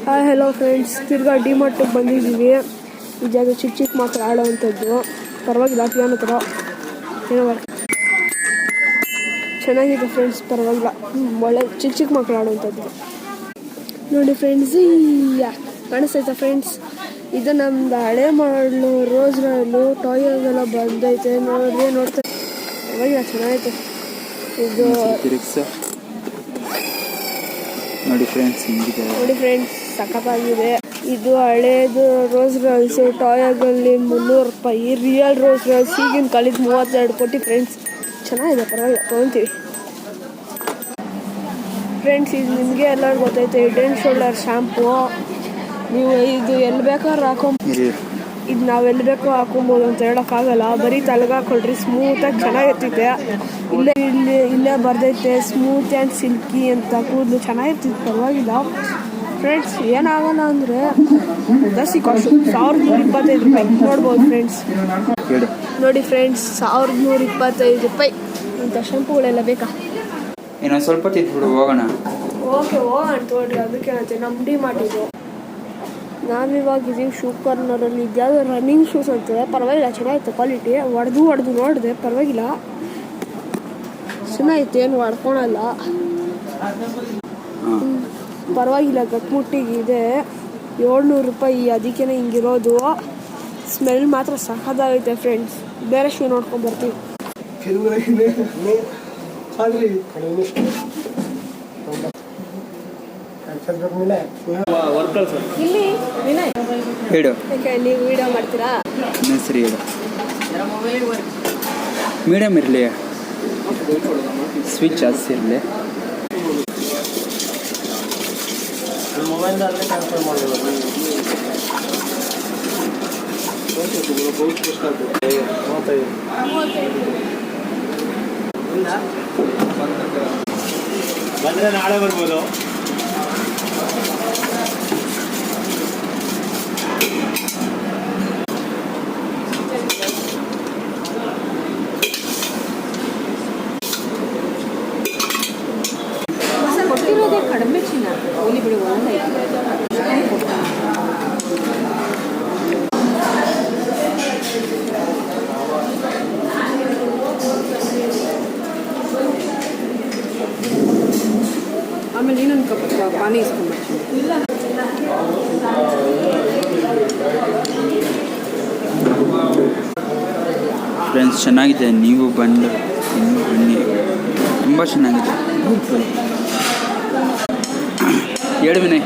Hi hello friends, ತಿರ್ಗಾ ಡಿಮಾರ್ಟಿಗೆ ಬಂದಿದ್ದೀವಿ. ಈ ಜಾಗ ಚಿಕ್ಕ ಚಿಕ್ಕ ಮಕ್ಕಳು ಆಡೋವಂಥದ್ದು, ಪರವಾಗಿಲ್ಲ. ಪಿಯಾನೋ ಥರ ಏನೋ ಚೆನ್ನಾಗಿದೆ ಫ್ರೆಂಡ್ಸ್, ಪರವಾಗಿಲ್ಲ. ಒಳ್ಳೆ ಚಿಕ್ಕ ಚಿಕ್ಕ ಮಕ್ಕಳು ಆಡೋವಂಥದ್ದು ನೋಡಿ ಫ್ರೆಂಡ್ಸ್. ಕಾಣಿಸ್ತೈತಾ ಫ್ರೆಂಡ್ಸ್? ಇದು ನಮ್ದು ಹಳೆ ಮಾಡಲು ರೋಸ್ ರಾಯಲು ಟಾಯೆಲ್ಲ ಬಂದೈತೆ ನೋಡ್ತಾ ಪರವಾಗಿಲ್ಲ, ಚೆನ್ನಾಗೈತೆ ಇದು. ನೋಡಿ ಫ್ರೆಂಡ್ಸ್ ಸಖತ್ತಾಗಿದೆ. ಇದು ಹಳೇದು ರೋಸ್ ರಾಯ್ಸ್ ಟಾಯಾಗಲ್ಲಿ 300 ರೂಪಾಯಿ. ರಿಯಲ್ ರೋಸ್ ರಾಯ್ಸ್ ಈಗಿನ ಕಾಲಿಗೆ 32 ಕೋಟಿ ಫ್ರೆಂಡ್ಸ್. ಚೆನ್ನಾಗಿದೆ, ಪರವಾಗಿಲ್ಲ, ತೊಗೊತೀವಿ ಫ್ರೆಂಡ್ಸ್. ಇದು ನಿಮಗೆ ಎಲ್ಲರಿಗೂ ಗೊತ್ತೈತೆ, ಹೆಡ್ ಆ್ಯಂಡ್ ಶೋಲ್ಡರ್ ಶ್ಯಾಂಪು. ನೀವು ಇದು ಎಲ್ಲಿ ಬೇಕಾದ್ರೂ ಇದು ನಾವು ಎಲ್ಲಿ ಬೇಕೋ ಹಾಕೊಬೋದು ಅಂತ ಹೇಳೋಕ್ಕಾಗಲ್ಲ. ಬರೀ ತಲೆಗೆ ಹಾಕೊಳ್ರಿ, ಸ್ಮೂತಾಗಿ ಚೆನ್ನಾಗಿರ್ತೈತೆ. ಇಲ್ಲೇ ಬರ್ದೈತೆ ಸ್ಮೂತ್ ಆ್ಯಂಡ್ ಸಿಲ್ಕಿ ಅಂತ. ಕೂದಲು ಚೆನ್ನಾಗಿರ್ತೈತೆ, ಪರವಾಗಿಲ್ಲ ಫ್ರೆಂಡ್ಸ್. ಏನಾಗಲ್ಲ ಅಂದರೆ ಜಾಸ್ತಿ ಕಾಸ್ಟು, 1125 ರೂಪಾಯಿ ನೋಡ್ಬೋದು ಫ್ರೆಂಡ್ಸ್. ನೋಡಿ ಫ್ರೆಂಡ್ಸ್, 1125 ರೂಪಾಯಿ ಇಂಥ ಶಂಪುಗಳೆಲ್ಲ ಬೇಕಾ? ಇನ್ನೊಂದು ಸ್ವಲ್ಪ ತಿಂದ್ಬಿಡು, ಹೋಗೋಣ. ಓಕೆ ಹೋಗೋಣ ತೋಡ್ರಿ. ಅದಕ್ಕೇನಂತೆ ನಮ್ಮ ಡಿಮಾರ್ಟ್ ಇದು. ನಾವಿವಾಗಿದ್ದೀವಿ ಶೂ ಕಾರ್ನರಲ್ಲಿ. ಇದ್ಯಾವುದು ರನ್ನಿಂಗ್ ಶೂಸ್ ಅಂತದೆ, ಪರವಾಗಿಲ್ಲ, ಚೆನ್ನಾಗಿತ್ತು ಕ್ವಾಲಿಟಿ. ಹೊಡೆದು ನೋಡಿದೆ, ಪರವಾಗಿಲ್ಲ, ಚೆನ್ನಾಗಿತ್ತು, ಏನು ಹೊಡ್ಕೊಳಲ್ಲ, ಪರವಾಗಿಲ್ಲ. ಗಟ್ಮುಟ್ಟಿಗಿದೆ, 700 ರೂಪಾಯಿ. ಅದಕ್ಕೇ ಹಿಂಗಿರೋದು. ಸ್ಮೆಲ್ ಮಾತ್ರ ಸಖತ್ತಾಗೈತೆ ಫ್ರೆಂಡ್ಸ್. ಬೇರೆ ಶೂ ನೋಡ್ಕೊಂಡು ಬರ್ತೀವಿ. ಹೇಳು, ನೀವು ವಿಡಿಯೋ ಮಾಡ್ತೀರಾ? ಸರಿ ಹೇಳು. ಮೀಡಿಯಮ್ ಇರಲಿ, ಸ್ವಿಚ್ ಜಾಸ್ತಿ ಇರಲಿ. ಬಂದರೆ ನಾಳೆ ಬರ್ಬೋದು. ಕೊಟ್ಟಿರೋದೇ ಕಡಿಮೆ ಚಿನ್ನ, ಹೋಲಿ ಬಿಡು. ಆಮೇಲೆ ಇನ್ನೊಂದು ಕಪ್ ಪಾನಿ ಇಸ್ಕೊಂಡ್ಬರ್ತೀನಿ. ಫ್ರೆಂಡ್ಸ್, ಚೆನ್ನಾಗಿದೆ, ನೀವು ಬನ್ನಿ, ತುಂಬ ಚೆನ್ನಾಗಿದೆ. ಹೇಳು ವಿನಯ್.